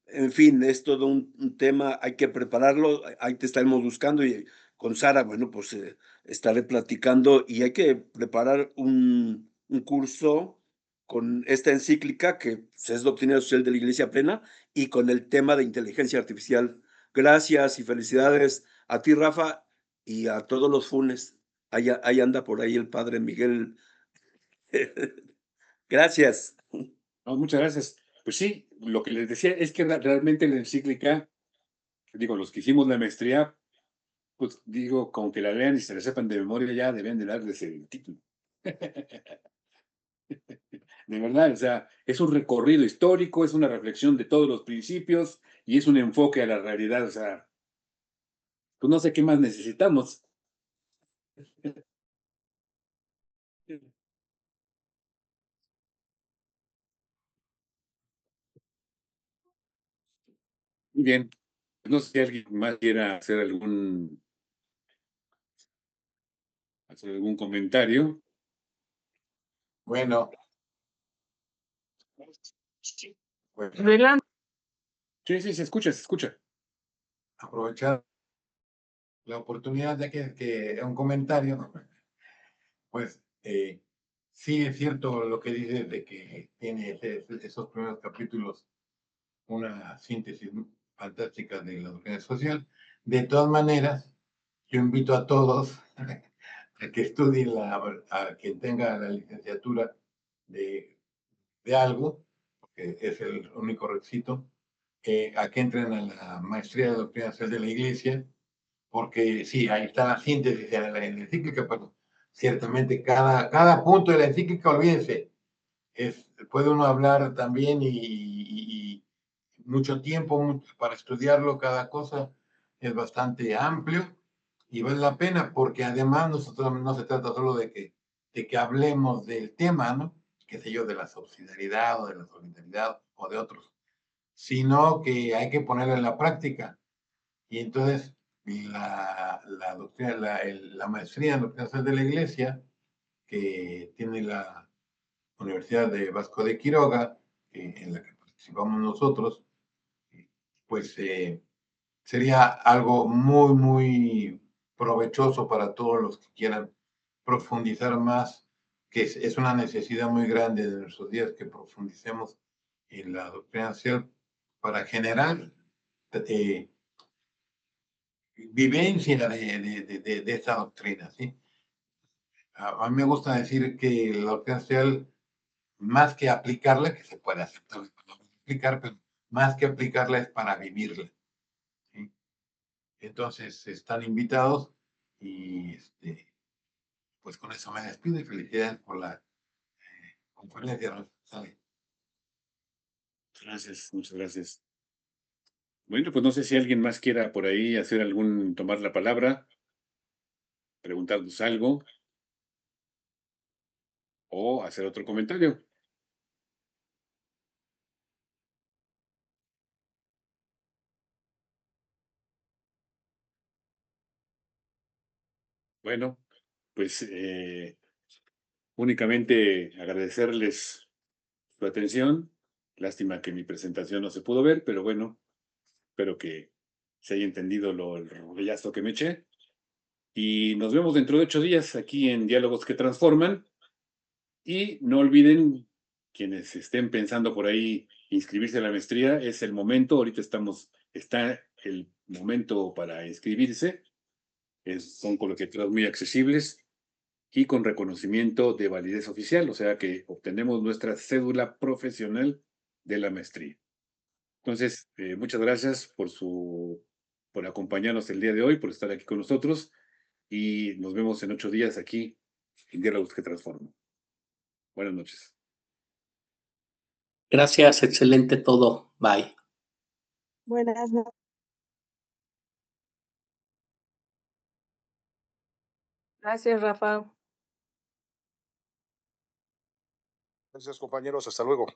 En fin, es todo un tema, hay que prepararlo, ahí te estaremos buscando y con Sara, bueno, pues estaré platicando y hay que preparar un curso con esta encíclica que pues, es Doctrina Social de la Iglesia Plena y con el tema de inteligencia artificial. Gracias y felicidades a ti, Rafa, y a todos los Funes. Ahí anda por ahí el padre Miguel. Gracias. No, muchas gracias. Pues sí, lo que les decía es que realmente la encíclica, digo, los que hicimos la maestría, pues digo, como que la lean y se la sepan de memoria, ya deben de darles el título. De verdad, o sea, es un recorrido histórico, es una reflexión de todos los principios y es un enfoque a la realidad, o sea, pues no sé qué más necesitamos. Muy bien. No sé si alguien más quiera hacer algún comentario. Bueno, pues Adelante. Sí, sí, se escucha, se escucha. aprovechar la oportunidad de que un comentario, pues sí es cierto lo que dices de que tiene esos primeros capítulos una síntesis fantástica de la doctrina social. De todas maneras, yo invito a todos a que estudien, a quien tenga la licenciatura de algo, porque es el único requisito, a que entren a la maestría de doctrina social de la Iglesia, porque sí, ahí está la síntesis de la encíclica, pero ciertamente cada punto de la encíclica, olvídense, puede uno hablar también y mucho tiempo para estudiarlo, cada cosa es bastante amplio y vale la pena porque además nosotros no se trata solo de que hablemos del tema, ¿no? Qué sé yo, de la subsidiariedad o de la solidaridad o de otros, sino que hay que ponerlo en la práctica. Y entonces la doctrina, la maestría en doctrina social de la Iglesia, que tiene la Universidad de Vasco de Quiroga, en la que participamos nosotros, pues sería algo muy, muy provechoso para todos los que quieran profundizar más, que es una necesidad muy grande de nuestros días que profundicemos en la doctrina social para generar vivencia de esta doctrina, ¿sí? A mí me gusta decir que la doctrina social, más que aplicarla, que se puede aceptar, aplicar, pero más que aplicarla es para vivirla, ¿sí? Entonces, están invitados y pues con eso me despido y felicidades por la conferencia. ¿Sale? Gracias, muchas gracias. Bueno, pues no sé si alguien más quiera por ahí tomar la palabra, preguntarnos algo o hacer otro comentario. Bueno, pues únicamente agradecerles su atención. Lástima que mi presentación no se pudo ver, pero bueno, espero que se haya entendido el rollazo que me eché. Y nos vemos dentro de 8 días aquí en Diálogos que Transforman. Y no olviden, quienes estén pensando por ahí inscribirse a la maestría, es el momento, ahorita está el momento para inscribirse. Son coloquiaturas muy accesibles y con reconocimiento de validez oficial, o sea que obtenemos nuestra cédula profesional de la maestría. Entonces, muchas gracias por acompañarnos el día de hoy, por estar aquí con nosotros y nos vemos en 8 días aquí en Diálogos que Transforman. Buenas noches. Gracias, excelente todo. Bye. Buenas noches. Gracias, Rafa. Gracias, compañeros. Hasta luego.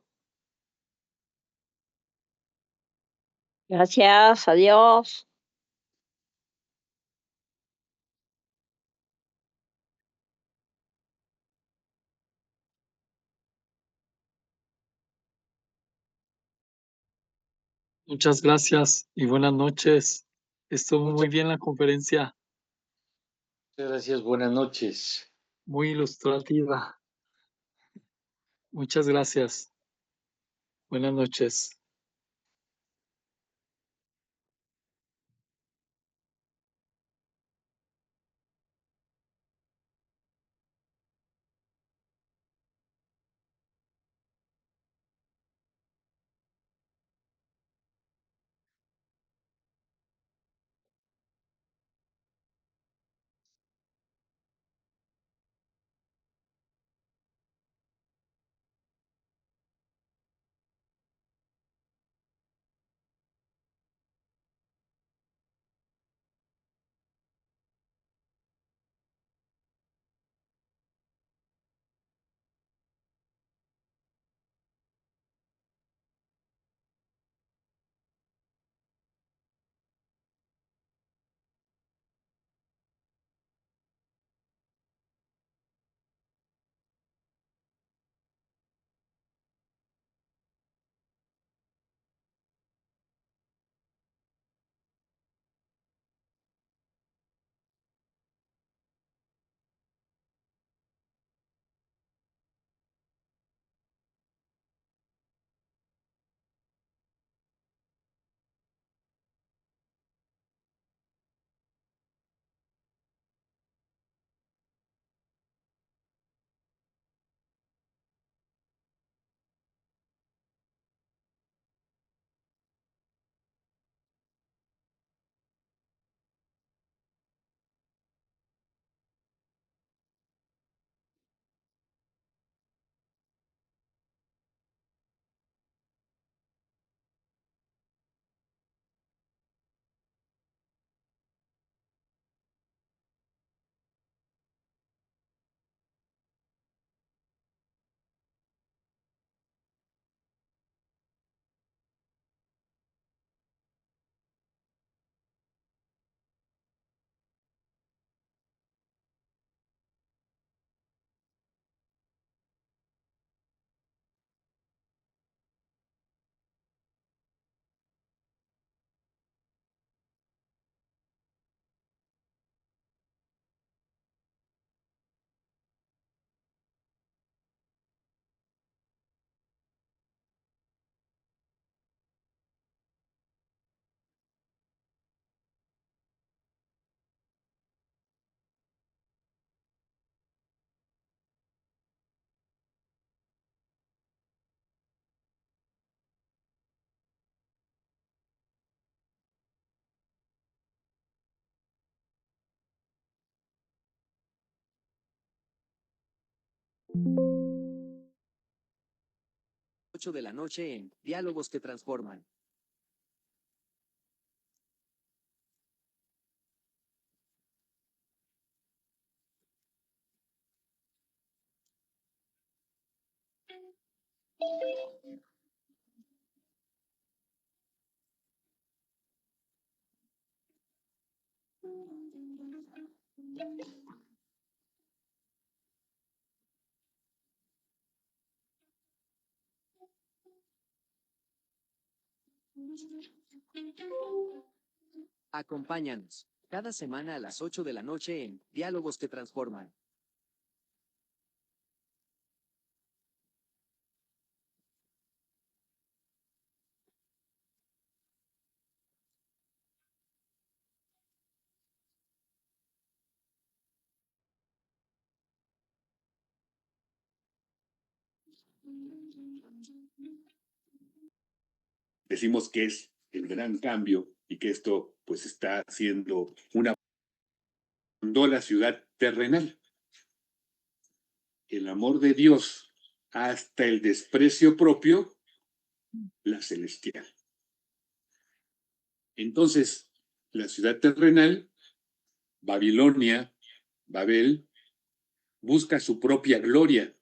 Gracias, adiós. Muchas gracias y buenas noches. Estuvo muy bien la conferencia, Muchas gracias, buenas noches. muy ilustrativa. Muchas gracias. Buenas noches. De la noche en Diálogos que Transforman. Acompáñanos cada semana a las 8 de la noche en Diálogos que Transforman. Decimos que es el gran cambio y que esto pues está haciendo una la ciudad terrenal. El amor de Dios hasta el desprecio propio, la celestial. Entonces, la ciudad terrenal, Babilonia, Babel, busca su propia gloria,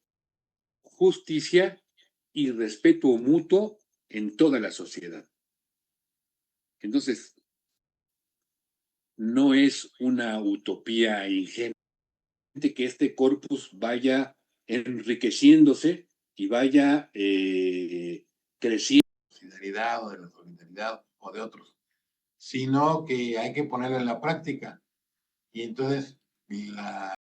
justicia y respeto mutuo en toda la sociedad. Entonces, no es una utopía ingenua que este corpus vaya enriqueciéndose y vaya creciendo. Solidaridad o de la solidaridad o de otros, sino que hay que ponerlo en la práctica. Y entonces la